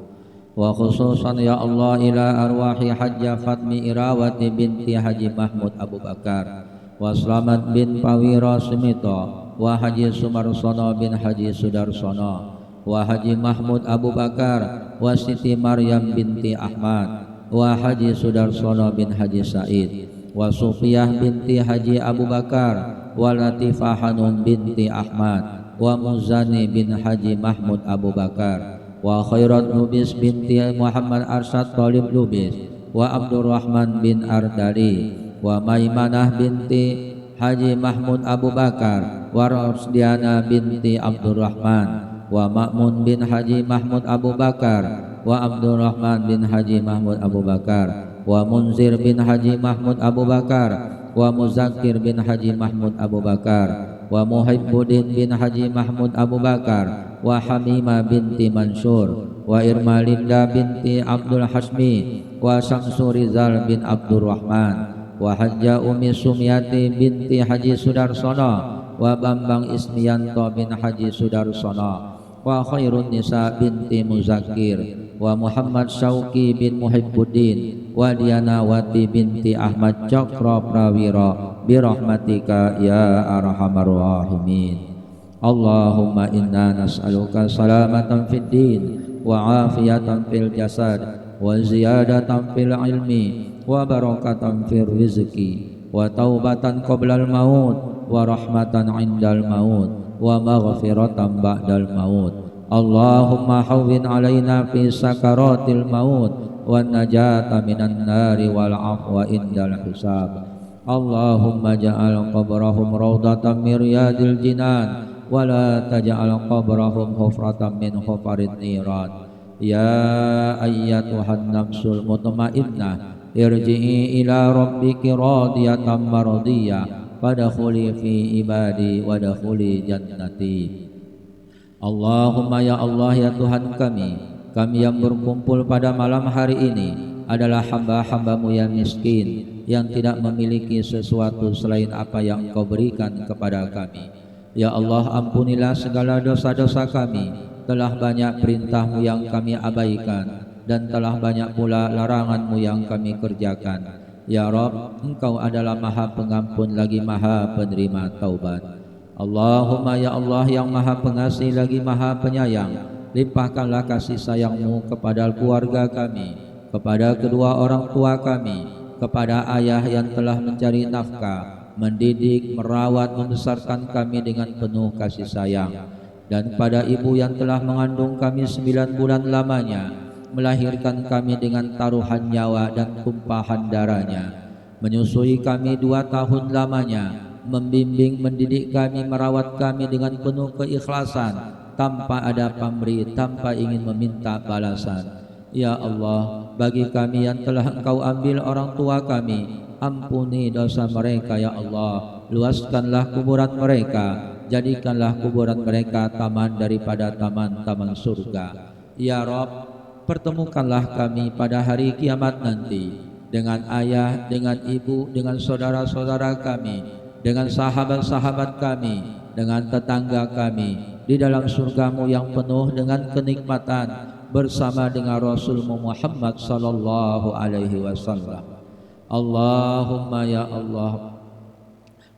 wa khususan ya Allah ila arwahi Hajjah Fatmi Irawati binti Haji Mahmud Abu Bakar wa Slamet bin Pawiro Smito wa Haji Sumarsono bin Haji Sudarsono wa Haji Mahmud Abu Bakar wa Siti Maryam binti Ahmad wa Haji Sudarsono bin Haji Said wa Sufiyah binti Haji Abu Bakar wa Latifah Hanum binti Ahmad wa Muzani bin Haji Mahmud Abu Bakar wa Khairat Lubis binti Muhammad Arsyad Talib Lubis wa Abdurrahman bin Ardari wa Maimanah binti Haji Mahmud Abu Bakar wa Rosdiana binti Abdurrahman wa Ma'mun bin Haji Mahmud Abu Bakar wa Abdurrahman bin Haji Mahmud Abu Bakar wa Munzir bin Haji Mahmud Abu Bakar wa Muzakir bin Haji Mahmud Abu Bakar wa Muhibbuddin bin Haji Mahmud Abu Bakar wa Hamimah binti Mansur wa Irmalinda binti Abdul Hasmi wa Samsu Rizal bin Abdurrahman wa Hajja Umi Sumyati binti Haji Sudarsono wa Bambang Ismiyanto bin Haji Sudarsono wa Khairun Nisa binti Muzakir wa Muhammad Syauqi bin Muhibbuddin wa Diana Wati binti Ahmad Cokro Prawiro birahmatika ya arhamar rahimin. Allahumma inna nas'aluka salamatan fid din wa afiyatan fil jasad wa ziyadatan fil ilmi wa barakatan fir rizqi wa taubatan qoblal maut wa rahmatan indal maut wa maghfiratan ba'dal maut. Allahumma hawwin alaina fi sakaratil maut wa najata minan nari wal afwa indal hisab. Allahumma ja'al qabrahum rawdatan min riyadil jinan wa la taj'al qabrahum hufratan min hufarin niran. Ya ayyatuhan nafsul mutmainnah irji'i ila rabbiki radiyatan mardiyah fadkhuli fi ibadi wadkhuli jannati. Allahumma ya Allah ya Tuhan kami yang berkumpul pada malam hari ini adalah hamba-hambamu yang miskin yang tidak memiliki sesuatu selain apa yang Engkau berikan kepada kami. Ya Allah, ampunilah segala dosa-dosa kami. Telah banyak perintah-Mu yang kami abaikan dan telah banyak pula larangan-Mu yang kami kerjakan. Ya Rabb, Engkau adalah Maha Pengampun lagi Maha Penerima Taubat. Allahumma ya Allah yang Maha Pengasih lagi Maha Penyayang, limpahkanlah kasih sayang-Mu kepada keluarga kami, kepada kedua orang tua kami, kepada ayah yang telah mencari nafkah, mendidik, merawat, membesarkan kami dengan penuh kasih sayang, dan kepada ibu yang telah mengandung kami 9 bulan lamanya, melahirkan kami dengan taruhan nyawa dan tumpahan darahnya, menyusui kami 2 tahun lamanya, membimbing, mendidik kami, merawat kami dengan penuh keikhlasan, tanpa ada pamrih, tanpa ingin meminta balasan. Ya Allah, bagi kami yang telah Engkau ambil orang tua kami, ampuni dosa mereka ya Allah. Luaskanlah kuburan mereka, jadikanlah kuburan mereka taman daripada taman-taman surga. Ya Rabb, pertemukanlah kami pada hari kiamat nanti dengan ayah, dengan ibu, dengan saudara-saudara kami dengan sahabat-sahabat kami, dengan tetangga kami di dalam surgamu yang penuh dengan kenikmatan bersama dengan Rasulmu Muhammad sallallahu alaihi wasallam. Allahumma ya Allah,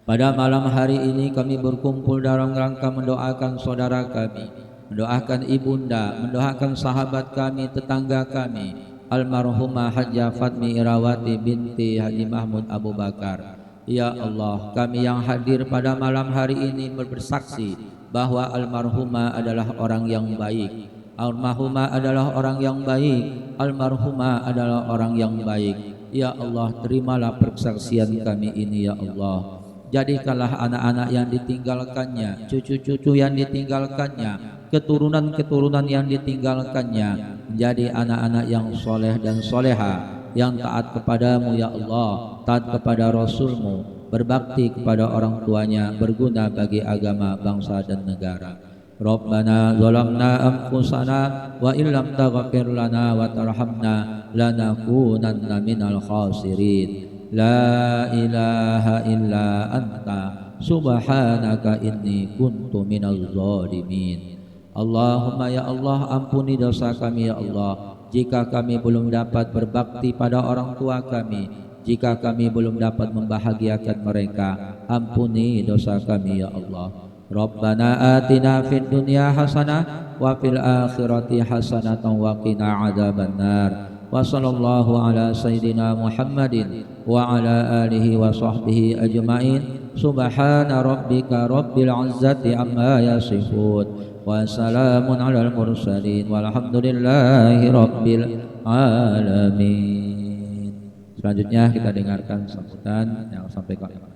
pada malam hari ini kami berkumpul dalam rangka mendoakan saudara kami, mendoakan ibunda, mendoakan sahabat kami, tetangga kami, almarhumah Hajjah Fatmi Irawati binti Haji Mahmud Abu Bakar. Ya Allah, kami yang hadir pada malam hari ini bersaksi bahwa almarhumah adalah orang yang baik, almarhumah adalah orang yang baik, almarhumah adalah orang yang baik. Ya Allah, terimalah persaksian kami ini ya Allah. Jadikanlah anak-anak yang ditinggalkannya, cucu-cucu yang ditinggalkannya, keturunan-keturunan yang ditinggalkannya menjadi anak-anak yang soleh dan soleha, yang taat kepadamu ya Allah, taat kepada Rasulmu, berbakti kepada orang tuanya, berguna bagi agama, bangsa dan negara. Rabbana zalamna anfusana wa illam taghfir lana wa tarhamna lanakunanna minal khasirin. La ilaha illa anta subhanaka inni kuntu minaz zalimin. Allahumma ya Allah, ampuni dosa kami ya Allah. Jika kami belum dapat berbakti pada orang tua kami, jika kami belum dapat membahagiakan mereka, ampuni dosa kami ya Allah. Rabbana atina fid dunya hasanah wa fil akhirati hasanatan wa qina adzabannar. Wa sallallahu ala sayyidina Muhammadin wa ala alihi wa sahbihi ajma'in. Subhana rabbika rabbil izzati amma yasifun wa salamun alal mursalin walhamdulillahi rabbil alamin. Selanjutnya kita dengarkan sambutan yang sampaikan.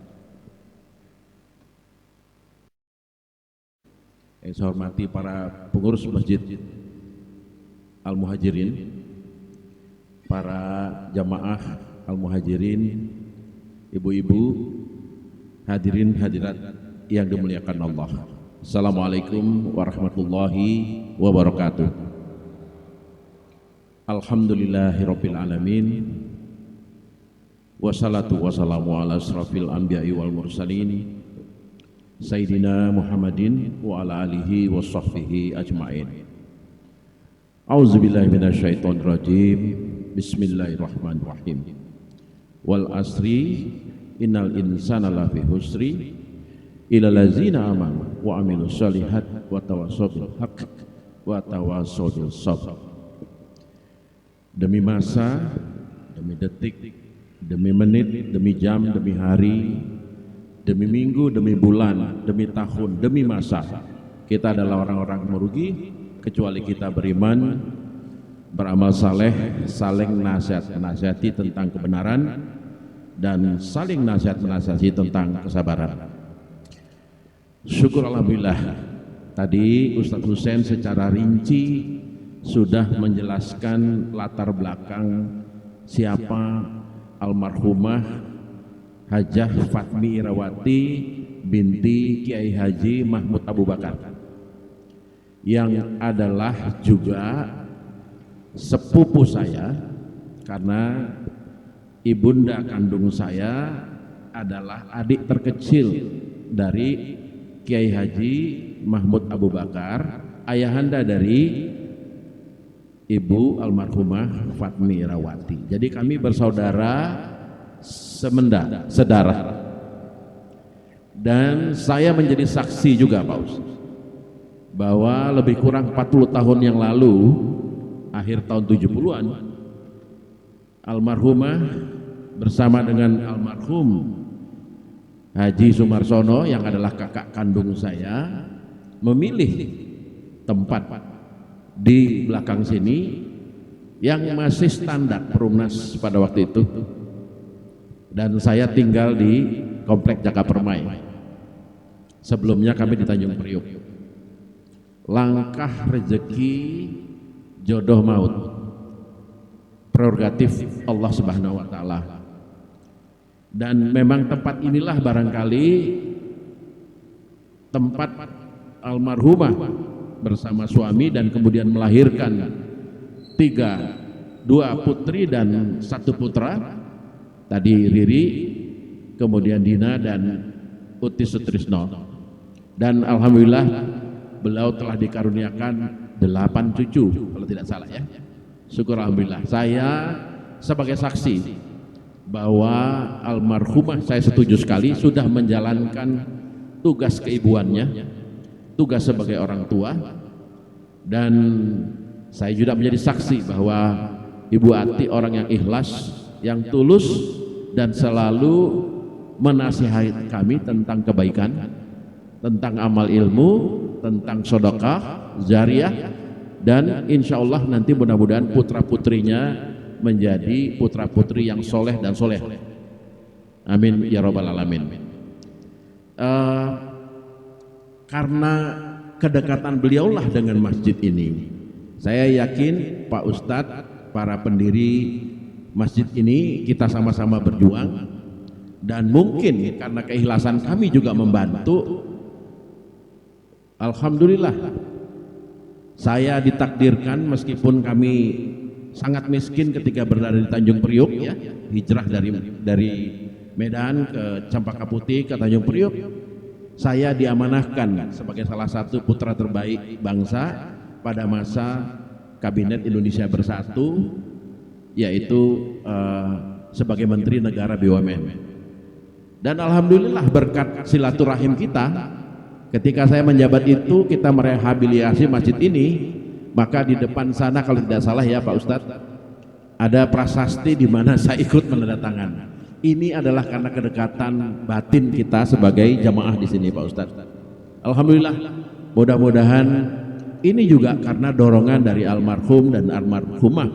Saya hormati para pengurus Masjid Al-Muhajirin, para jamaah Al-Muhajirin, ibu-ibu, hadirin hadirat yang dimuliakan Allah. Assalamualaikum warahmatullahi wabarakatuh. Alhamdulillahirabbil alamin. Wassalatu wassalamu ala asrafil anbiya'i wal mursalin Sayyidina Muhammadin wa ala alihi wa sahbihi ajma'in. A'udzubillahi minasyaitonir rajim. Bismillahirrahmanirrahim. Wal asri innal insana lafi husri illa allazina amanu wa amilus solihat wa tawassaw bil haqq wa tawassaw bis sabr. Demi masa, demi detik, demi menit, demi jam, demi hari, demi minggu, demi bulan, demi tahun, demi masa, kita adalah orang-orang merugi kecuali kita beriman, beramal saleh, saling nasihat-nasihati tentang kebenaran, dan saling nasihat-nasihati tentang kesabaran. Syukur alhamdulillah, tadi Ustadz Husain secara rinci sudah menjelaskan latar belakang siapa almarhumah Hajjah Fatmi Irawati binti Kiai Haji Mahmud Abu Bakar, yang adalah juga sepupu saya, karena ibunda kandung saya adalah adik terkecil dari Kiai Haji Mahmud Abu Bakar, ayahanda dari ibu almarhumah Fatmi Irawati. Jadi kami bersaudara sedarah. Dan saya menjadi saksi juga Pak Ustaz, bahwa lebih kurang 40 tahun yang lalu, akhir tahun 70-an, almarhumah bersama dengan almarhum Haji Sumarsono yang adalah kakak kandung saya memilih tempat di belakang sini yang masih standar Perumnas pada waktu itu, dan saya tinggal di Komplek Jaka Permai. Sebelumnya kami di Tanjung Priok. Langkah rezeki, jodoh maut, prerogatif Allah Subhanahu wa taala. Dan memang tempat inilah barangkali tempat almarhumah bersama suami dan kemudian melahirkan dua putri dan satu putra. Tadi Riri, kemudian Dina dan Utis Sutrisno. Dan alhamdulillah beliau telah dikaruniakan 8 cucu kalau tidak salah ya. Syukur alhamdulillah. Saya sebagai saksi bahwa almarhumah, saya setuju sekali, sudah menjalankan tugas keibuannya, tugas sebagai orang tua. Dan saya juga menjadi saksi bahwa Ibu Ati orang yang ikhlas, yang tulus, dan selalu menasihati kami tentang kebaikan, tentang amal ilmu, tentang sedekah jariyah, dan insya Allah nanti mudah-mudahan putra-putrinya menjadi putra-putri yang soleh dan soleh. Amin ya rabbal alamin. Karena kedekatan beliaulah dengan masjid ini, saya yakin Pak Ustadz, para pendiri masjid ini, kita sama-sama berjuang, dan mungkin karena keikhlasan kami juga membantu. Alhamdulillah saya ditakdirkan, meskipun kami sangat miskin ketika berada di Tanjung Priok ya, hijrah dari Medan ke Cempaka Putih ke Tanjung Priok, saya diamanahkan sebagai salah satu putra terbaik bangsa pada masa Kabinet Indonesia Bersatu, yaitu sebagai Menteri Negara BUMN. Dan alhamdulillah berkat silaturahim kita, ketika saya menjabat itu, kita merehabilitasi masjid ini. Maka di depan sana kalau tidak salah ya Pak Ustadz, ada prasasti di mana saya ikut menandatangan. Ini adalah karena kedekatan batin kita sebagai jamaah di sini Pak Ustadz. Alhamdulillah, mudah-mudahan ini juga karena dorongan dari almarhum dan almarhumah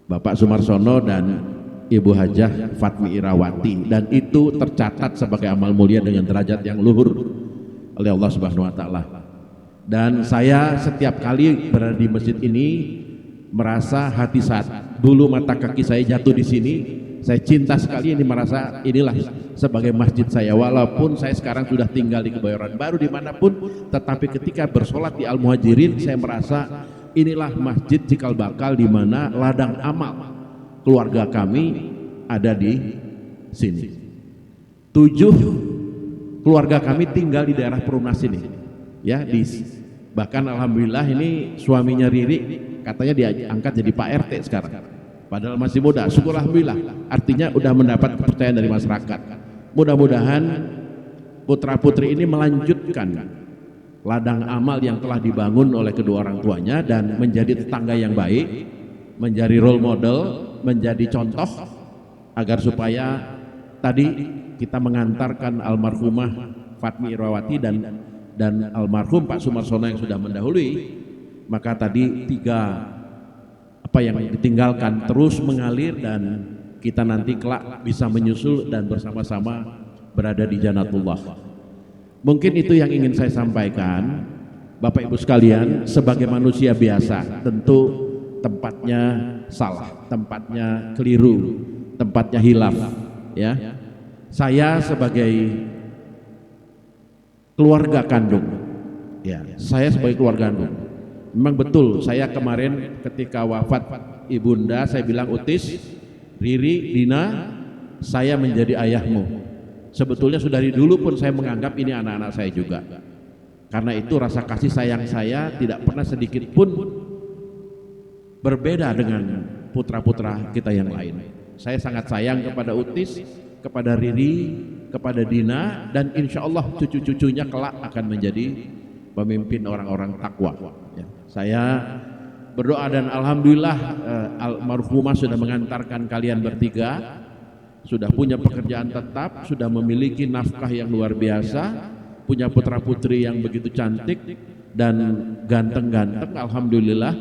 Bapak Sumarsono dan Ibu Hajah Fatmi Irawati, dan itu tercatat sebagai amal mulia dengan derajat yang luhur oleh Allah Subhanahu wa taala. Dan saya setiap kali berada di masjid ini merasa hati saat dulu mata kaki saya jatuh di sini, saya cinta sekali ini, merasa inilah sebagai masjid saya. Walaupun saya sekarang sudah tinggal di Kebayoran Baru dimanapun, tetapi ketika bersolat di Al Muhajirin, saya merasa inilah masjid cikal bakal di mana ladang amal keluarga kami ada di sini. 7 keluarga kami tinggal di daerah Perumnas ini. Ya, bahkan alhamdulillah ini suaminya Riri katanya diangkat jadi Pak RT sekarang, padahal masih muda. Syukur alhamdulillah, artinya udah mendapat kepercayaan dari masyarakat. Mudah-mudahan putra putri ini melanjutkan ladang amal yang telah dibangun oleh kedua orang tuanya dan menjadi tetangga yang baik, menjadi role model, menjadi contoh, agar supaya tadi kita mengantarkan almarhumah Fatmi Irawati dan almarhum Pak Sumarsono yang sudah mendahului, maka tadi 3 apa yang ditinggalkan terus mengalir, dan kita nanti kelak bisa menyusul dan bersama-sama berada di Jannatullah. Mungkin itu yang ingin saya sampaikan Bapak Ibu sekalian. Sebagai manusia biasa tentu tempatnya salah, tempatnya keliru, tempatnya hilaf ya. Saya sebagai keluarga kandung, ya, saya sebagai keluarga kandung, memang betul saya kemarin ketika wafat ibunda, saya bilang, Utis, Riri, Dina, saya menjadi ayahmu. Sebetulnya sudah dari dulu pun saya menganggap ini anak-anak saya juga. Karena itu rasa kasih sayang saya tidak pernah sedikit pun berbeda dengan putra-putra kita yang lain. Saya sangat sayang kepada Utis, kepada Riri, kepada Dina, dan insya Allah cucu-cucunya kelak akan menjadi pemimpin orang-orang takwa. Ya. Saya berdoa dan alhamdulillah almarhumah sudah mengantarkan kalian bertiga, sudah punya pekerjaan tetap, sudah memiliki nafkah yang luar biasa, punya putra-putri yang begitu cantik dan ganteng-ganteng. Alhamdulillah,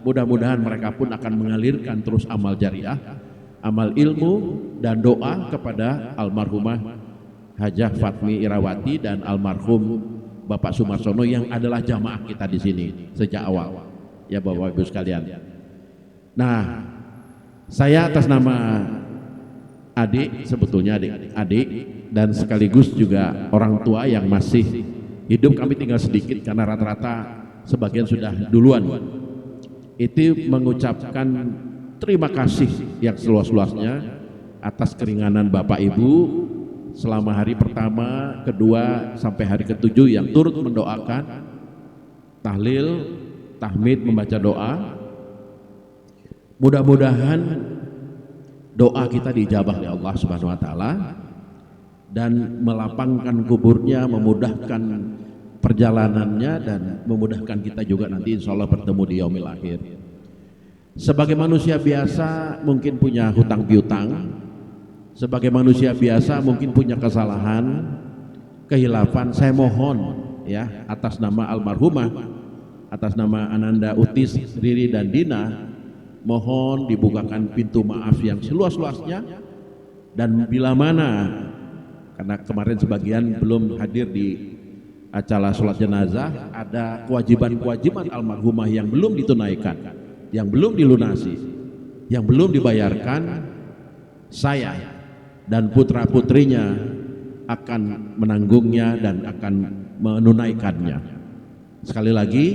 mudah-mudahan mereka pun akan mengalirkan terus amal jariah, amal ilmu dan doa kepada almarhumah Hajah Fatmi Irawati dan almarhum Bapak Sumarsono yang adalah jamaah kita di sini sejak awal. Ya Bapak Ibu sekalian. Nah, saya atas nama adik, sebetulnya adik dan sekaligus juga orang tua yang masih hidup, kami tinggal sedikit karena rata-rata sebagian sudah duluan, itu mengucapkan terima kasih yang seluas-luasnya atas keringanan Bapak Ibu selama hari pertama, kedua sampai hari ketujuh yang turut mendoakan, tahlil, tahmid, membaca doa. Mudah-mudahan doa kita dijabah oleh Allah Subhanahu wa taala dan melapangkan kuburnya, memudahkan perjalanannya, dan memudahkan kita juga nanti insya Allah bertemu di yaumil akhir. Sebagai manusia biasa mungkin punya hutang piutang, sebagai manusia biasa mungkin punya kesalahan, kehilafan. Saya mohon ya atas nama almarhumah, atas nama Ananda, Utis, Riri dan Dina, mohon dibukakan pintu maaf yang seluas-luasnya. Dan bila mana, karena kemarin sebagian belum hadir di acara sholat jenazah, ada kewajiban-kewajiban almarhumah yang belum ditunaikan, yang belum dilunasi, yang belum dibayarkan, saya dan putra-putrinya akan menanggungnya dan akan menunaikannya. Sekali lagi,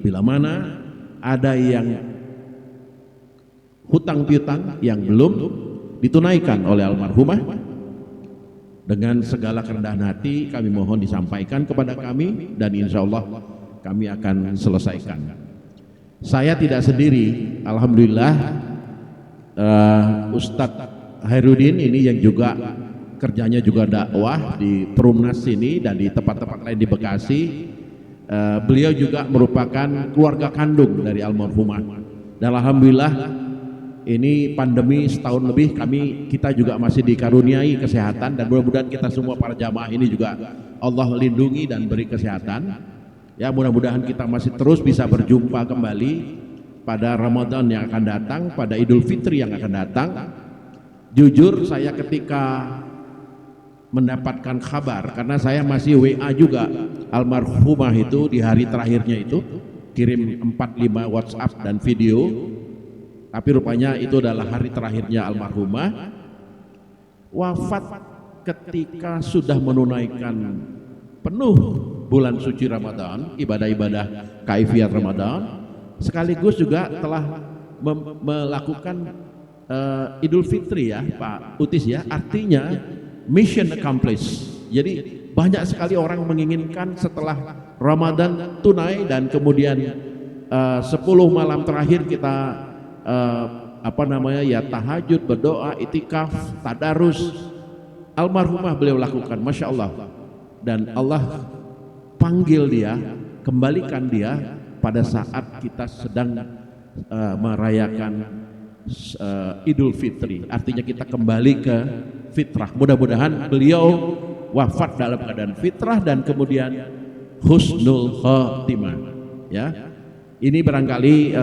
bila mana ada yang hutang piutang yang belum ditunaikan oleh almarhumah, dengan segala kerendahan hati kami mohon disampaikan kepada kami, dan insya Allah kami akan selesaikan. Saya tidak sendiri, alhamdulillah. Ustadz Hairudin ini yang juga kerjanya juga dakwah di Perumnas sini dan di tempat-tempat lain di Bekasi. Beliau juga merupakan keluarga kandung dari almarhumah, dan alhamdulillah ini pandemi setahun lebih kita juga masih dikaruniai kesehatan, dan mudah-mudahan kita semua para jamaah ini juga Allah lindungi dan beri kesehatan. Ya, mudah-mudahan kita masih terus bisa berjumpa kembali pada Ramadan yang akan datang, pada Idul Fitri yang akan datang. Jujur saya ketika mendapatkan kabar, karena saya masih WA juga almarhumah itu di hari terakhirnya itu, kirim 4-5 WhatsApp dan video, tapi rupanya itu adalah hari terakhirnya almarhumah. Wafat ketika sudah menunaikan penuh bulan suci Ramadan, ibadah-ibadah kaifiat Ramadan, sekaligus juga telah melakukan Idul Fitri ya Pak Utis ya, artinya mission accomplished. Jadi banyak sekali orang menginginkan setelah Ramadan tunai dan kemudian 10 malam terakhir kita tahajud, berdoa, itikaf, tadarus. Almarhumah beliau lakukan, Masya Allah. Dan Allah panggil dia, kembalikan dia pada saat kita sedang merayakan Idul Fitri. Artinya kita kembali ke fitrah. Mudah-mudahan beliau wafat dalam keadaan fitrah dan kemudian husnul khotimah. Ya, ini barangkali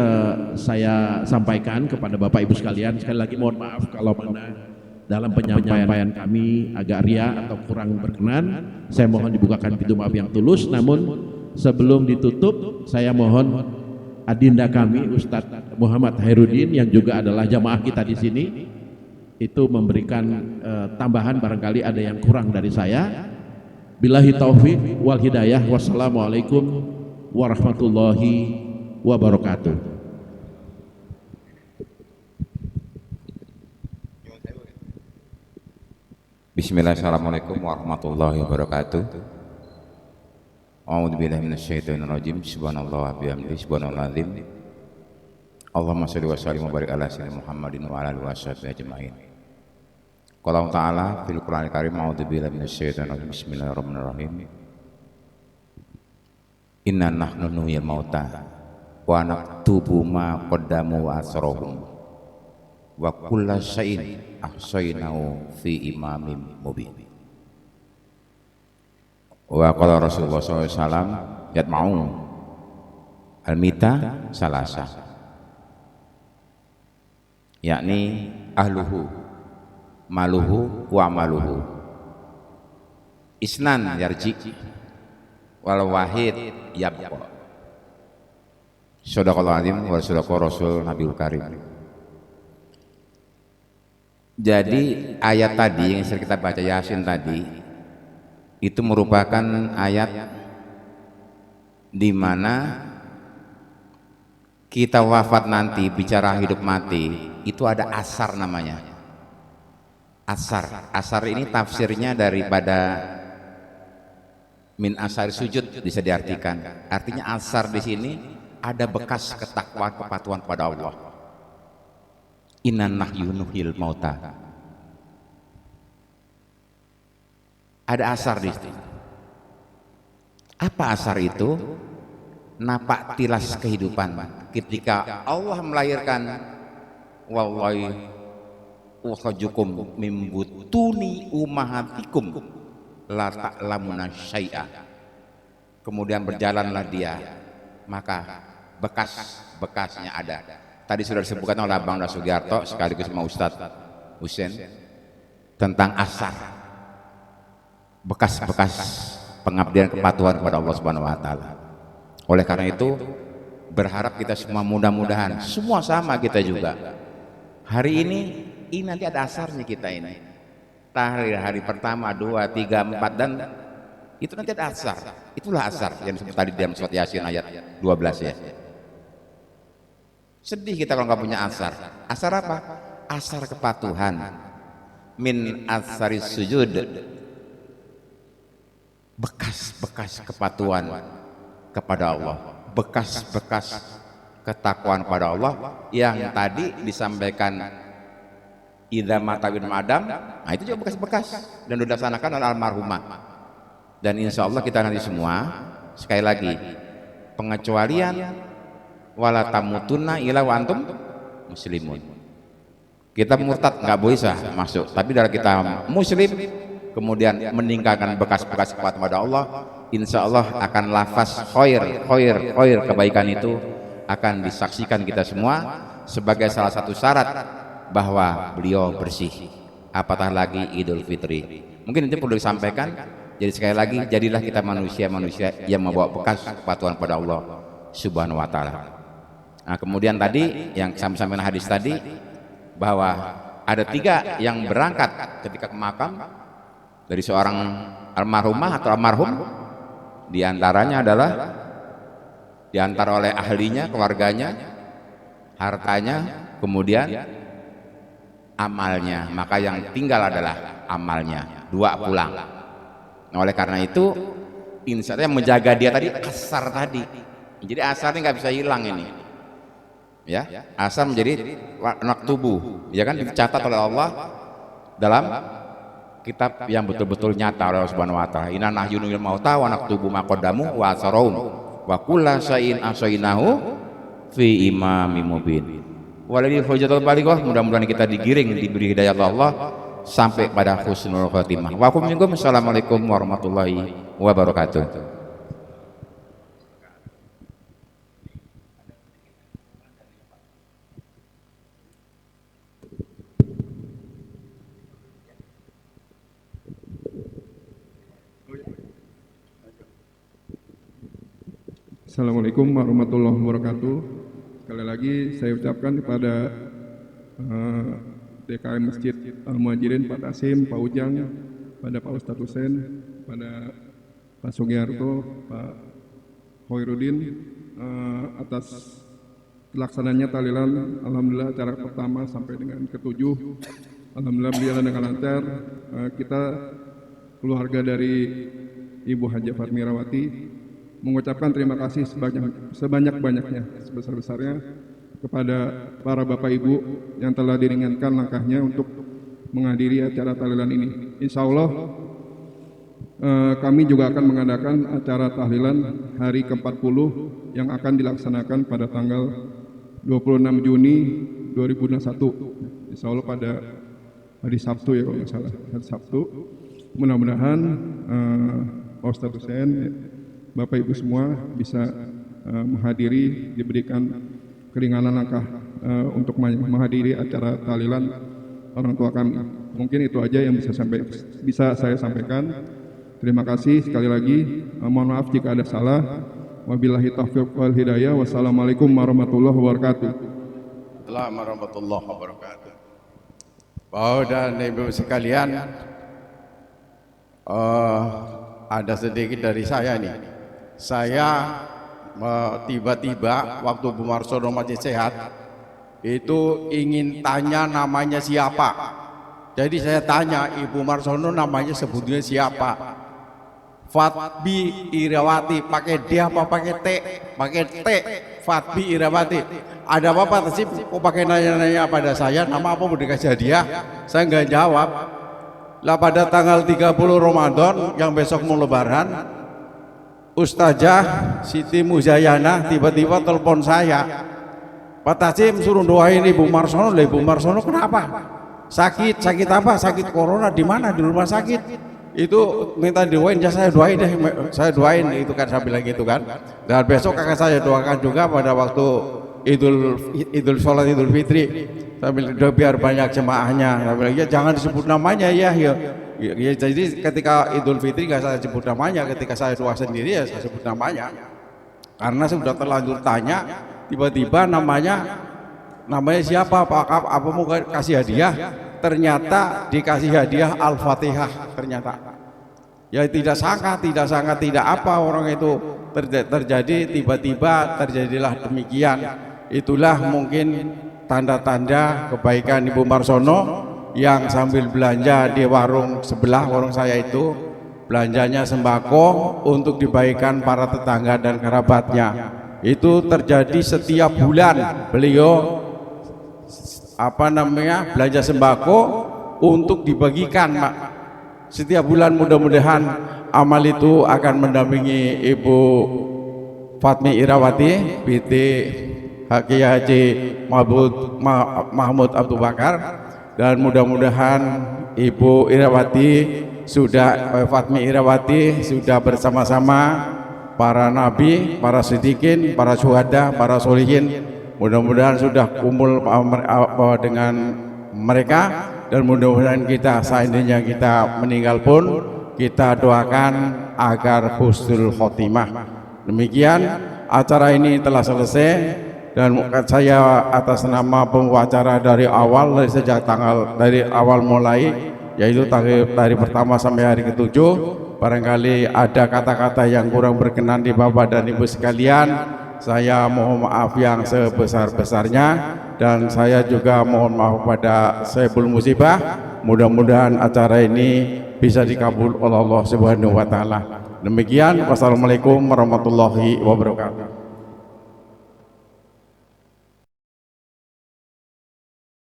saya sampaikan kepada Bapak Ibu sekalian. Sekali lagi mohon maaf kalau mana dalam penyampaian kami agak ria atau kurang berkenan. Saya mohon dibukakan pintu maaf yang tulus. Namun sebelum ditutup, saya mohon adinda kami Ustadz Muhammad Hairudin yang juga adalah jamaah kita di sini itu memberikan tambahan, barangkali ada yang kurang dari saya. Billahi taufik wal hidayah. Wassalamualaikum warahmatullahi wabarakatuh. Bismillahirrahmanirrahim. Warahmatullahi wabarakatuh. A'udzubillahi minasyaitonirrajim. Subhanallah wa bihamdihi, subhanallazim. Allahumma shalli wa sallim wa barik ala sayyidina Muhammadin wa ala alihi washabihi ajmain. Qala ta'ala fil Qur'anil Karim, a'udzubillahi minasyaitonirrajim. Bismillahirrahmanirrahim. Inna nahnu nuhyil mauta wa naktubu ma qaddamu wa asrahum wa kulla syai'in ahsaynahu fi imamin mubin. Wa qala Rasulullah SAW yatma'u al-mita salasa, yakni ahluhu maluhu wa maluhu isnan yarji wal wahid yabqa. Shadaqallahu azim wa sadaqa rasul Nabiul Karim. Jadi ayat tadi yang sering kita baca Yasin tadi itu merupakan ayat di mana kita wafat nanti, bicara hidup mati itu ada asar namanya. Asar. Asar ini tafsirnya daripada min asar sujud bisa diartikan. Artinya asar di sini ada bekas ketakwaan kepatuhan pada Allah. Innan nahyu nuhyil mauta. Ada asar di situ. Apa asar itu? Napak tilas kehidupan. Ketika Allah melahirkan, wallahi ukhrajukum min butuni ummahatikum la ta'lamuna syai'a. Kemudian berjalanlah dia, maka bekas-bekasnya ada. Tadi sudah disebutkan oleh Abang Sugiarto sekaligus sama Ustadz Husain tentang asar. Bekas-bekas pengabdian kepatuhan kepada Allah Subhanahu wa taala. Oleh karena itu berharap kita semua mudah-mudahan semua sama kita juga. Hari ini nanti ada asarnya kita ini. Hari pertama, 2, 3, 4 dan itu nanti ada asar. Itulah asar yang disebut tadi dalam surat Yasin ayat 12 ya. Sedih kita kalau nggak punya asar. Asar apa? Asar kepatuhan. Min asaris sujud. Bekas-bekas kepatuhan kepada Allah, bekas-bekas ketakwaan pada Allah yang tadi disampaikan idza mata bin Adam. Nah itu juga bekas-bekas dan sudah dilaksanakan oleh almarhumah. Dan insya Allah kita nanti semua sekali lagi pengecualian wala tamutunna illa wa antum muslimun. Kita murtad nggak bisa masuk, tapi dari kita muslim kemudian meninggalkan bekas-bekas kepatuhan pada Allah, insya Allah akan lafaz khair kebaikan itu akan disaksikan kita semua sebagai salah satu syarat bahwa beliau bersih. Apatah lagi Idul Fitri. Mungkin itu perlu disampaikan. Jadi sekali lagi jadilah kita manusia-manusia yang membawa bekas kepatuhan pada Allah Subhanahu wa taala. Nah, kemudian tadi yang sampaikan hadis tadi bahwa ada 3 yang berangkat ketika ke makam dari seorang almarhumah atau almarhum, diantaranya adalah diantar oleh ahlinya, keluarganya, hartanya, kemudian amalnya. Maka yang tinggal adalah amalnya, 2 pulang. Nah, oleh karena itu insya Allah menjaga dia tadi asar tadi. Jadi asar ini nggak bisa hilang ini. Ya, asar menjadi anak tubuh. Ya kan dicatat oleh Allah dalam kitab yang betul-betul nyata oleh Allah Subhanahu wa taala. Inna nahyu nuhyil mauta wa naktubu ma qaddamu wa asarun wa kullu syai'in ahsaynahu fi imamin mubin. Walil hujatul balighah, mudah-mudahan kita digiring diberi hidayah Allah sampai pada husnul khotimah. Wa assalamualaikum warahmatullahi wabarakatuh. Assalamualaikum warahmatullahi wabarakatuh. Sekali lagi saya ucapkan kepada DKM Masjid Al-Muhajirin, Pak Tasim, Pak Ujang, pada Pak Ustadz Husain, pada Pak Sugiarto, Pak Khairuddin atas pelaksananya tahlilan. Alhamdulillah acara pertama sampai dengan ke-7 alhamdulillah berjalan dengan lancar. Kita keluarga dari Ibu Hajah Fatmirawati mengucapkan terima kasih sebanyak-banyaknya, sebesar-besarnya kepada para bapak ibu yang telah diringankan langkahnya untuk menghadiri acara tahlilan ini. Insya Allah kami juga akan mengadakan acara tahlilan hari ke-40 yang akan dilaksanakan pada tanggal 26 Juni 2021. Insya Allah pada hari Sabtu ya kalau nggak salah, hari Sabtu. Mudah-mudahan Pak Ustadz Husain, Bapak Ibu semua bisa menghadiri, diberikan keringanan langkah untuk menghadiri acara tahlilan orang tua kami. Mungkin itu aja yang bisa saya sampaikan. Terima kasih sekali lagi. Mohon maaf jika ada salah. Wabillahi taufiq wal hidayah. Wassalamualaikum warahmatullahi wabarakatuh. Assalamualaikum warahmatullahi wabarakatuh. Bapak dan Ibu sekalian, ada sedikit dari saya nih. Saya tiba-tiba waktu Bu Marsono masih sehat itu ingin tanya namanya siapa, Jadi saya tanya Ibu Marsono namanya sebutnya siapa? Fatbi Irawati, pakai D apa pakai T? Pakai T, Fatbi Irawati. Ada apa Pak Tasib? Kok pakai nanya-nanya pada saya, nama apa mau dikasih hadiah? Saya nggak jawab. Lah pada tanggal 30 Ramadan yang besok mau lebaran, Ustazah Siti Muzayana tiba-tiba telepon saya. Pak Tasib suruh doain Ibu Marsono. Lah Ibu Marsono kenapa? Sakit apa? Sakit corona di mana? Di rumah sakit. Itu minta doain, ya saya doain deh, saya doain itu kan, saya bilang gitu kan. Dan besok akan saya doakan juga pada waktu sholat Idul Fitri. Saya bilang biar banyak jemaahnya. Saya bilang ya jangan disebut namanya ya. Jadi ketika Idul Fitri nggak saya sebut namanya, ketika saya doa sendiri ya saya sebut namanya. Karena sudah terlanjur tanya, tiba-tiba namanya siapa Pak? Apa mau kasih hadiah? Ternyata dikasih hadiah Al-Fatihah ternyata. Ya tidak sangka tidak apa orang itu terjadi, tiba-tiba terjadilah demikian. Itulah mungkin tanda-tanda kebaikan Ibu Marsono yang sambil belanja di warung sebelah warung saya itu, belanjanya sembako untuk dibagikan para tetangga dan kerabatnya. Itu terjadi setiap bulan beliau belanja sembako untuk dibagikan, Pak. Setiap bulan mudah-mudahan amal itu akan mendampingi Ibu Fatmi Irawati binti Kiai Haji Mahmud Abdul Bakar, dan mudah-mudahan Ibu Fatmi Irawati sudah bersama-sama para nabi, para siddiqin, para syuhada, para solihin. Mudah-mudahan sudah kumpul dengan mereka, dan mudah-mudahan kita seandainya kita meninggal pun kita doakan agar husnul khotimah. Demikian acara ini telah selesai, dan saya atas nama pembicara dari awal dari awal mulai, yaitu dari pertama sampai hari ke-7, barangkali ada kata-kata yang kurang berkenan di Bapak dan Ibu sekalian, saya mohon maaf yang sebesar-besarnya, dan saya juga mohon maaf pada Saibul Musibah. Mudah-mudahan acara ini bisa dikabul oleh Allah Subhanahu wa taala. Demikian, wassalamualaikum warahmatullahi wabarakatuh.